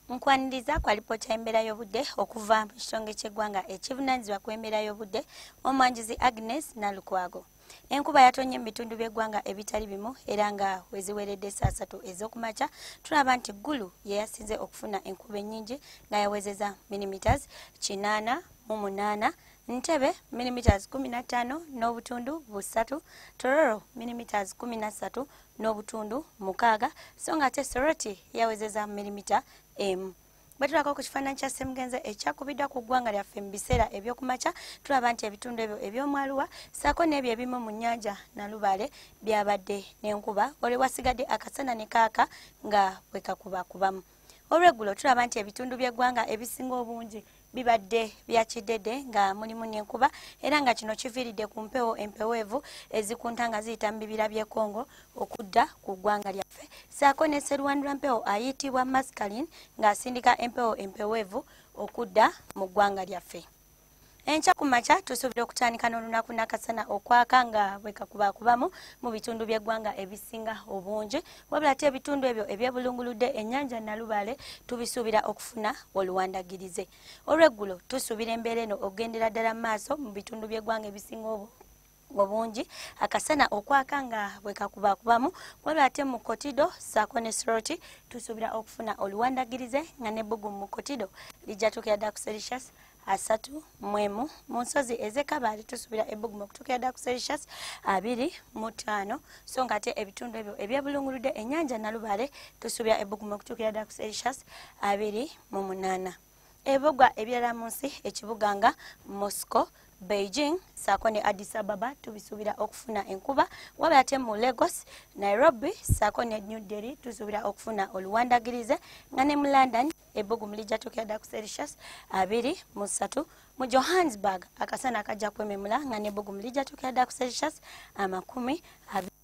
Nkwaniriza kwa lipoota y'embeera y'obudde okuva mu kitongole ky'eggwanga ekivunaanyizibwa ku embeera y'obudde omwanjuzi Agnes Nalukwago. Enkuba yatonye mu bitundu by'eggwanga ebitali bimu era nga weziweredde saa 3 ez'okumakya tulaba nti Gulu ye yasinze okufuna enkuba ennyingi nga yawezeza millimeters 88, Ntebe millimeters 15 n'obutundu 3, Tororo millimeters 13 n'obutundu 6, so nga ate Soroti yawezeza millimeter 1. Bwetulako ku kifaananyi kya ssemugenzi ekyakubiddwa ku ggwanga lyaffe mu biseera eby'okumakya tulaba nti ebitundu ebyo eby'omwaluwa ssaako n'ebyo ebimu mu nnyanja Nalubaale byabadde n'enkuba olwe wasigadde akasana ne kaaka nga bwe kakubakubamu. Olw'eggulo tulaba nti ebitundu by'eggwanga ebisinga obungi bibadde bya kiddedde nga mulimu n'enkuba era nga kino kiviiridde ku mpewo empeweevu ezikunta nga ziyita mu bibira by'e Congo okudda ku ggwanga lyaffe ssaako ne sserwandula mpewo ayitibwa Mascaline ng'asindika empewo empeweevu okudda mu ggwanga lyaffe. Enkya ku makya tusuubira okutandika n'olunaku n'akasana okwaka nga bwe kakubakubamu mu bitundu by'eggwanga ebisinga obungi wabula ate ebitundu ebyo ebyebulunguludde ennyanja Nalubaale tubisuubira okufuna oluwandagirize. Olw'eggulo tusuubira embeera eno okugendera ddala mu maaso mu bitundu by'eggwanga ebisinga obungi akasana okwaka nga bwe kakubakubamu wabula ate mu Kotido ssaako ne Soroti tusuubira okufuna oluwandagirize nga n'ebbugumu mu Kotido lijja tuukira ddala ku Celsius 3 mu nsozi ez'Ekabaale tusuubira ebbugumu okutuukira ddala ku Celsius 25 so nga ate ebitundu ebyo ebyebulunguludde ennyanja Nalubaale tusuubira ebbugumu okutuukira ddala ku Celsius 28. Ebibogwa ebirala mu nsi ekibuga nga Moscow, Beijing ssaako ne Addis Ababa tubisuubira okufuna enkuba wabula ate mu Lagos, Nairobi ssaako ne New Delhi tusuubira okufuna oluwandagirize nga ne mu London ebbugumu lijja tuukira ddala ku Celsius 23. Mu Johannesburg akasana akajja kwememula nga n'ebbugumu lijja tuukira ddala ku Celsius 20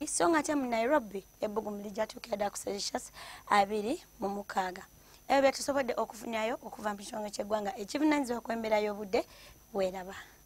so nga ate mu Nairobi ebbugumu lijja tuukira ddala ku Celsius 26. Ebyo bye tusobodde okufunyayo okuva mu kitongole ky'eggwanga ekivunaanyizibwa ku embeera y'obudde. Weeraba.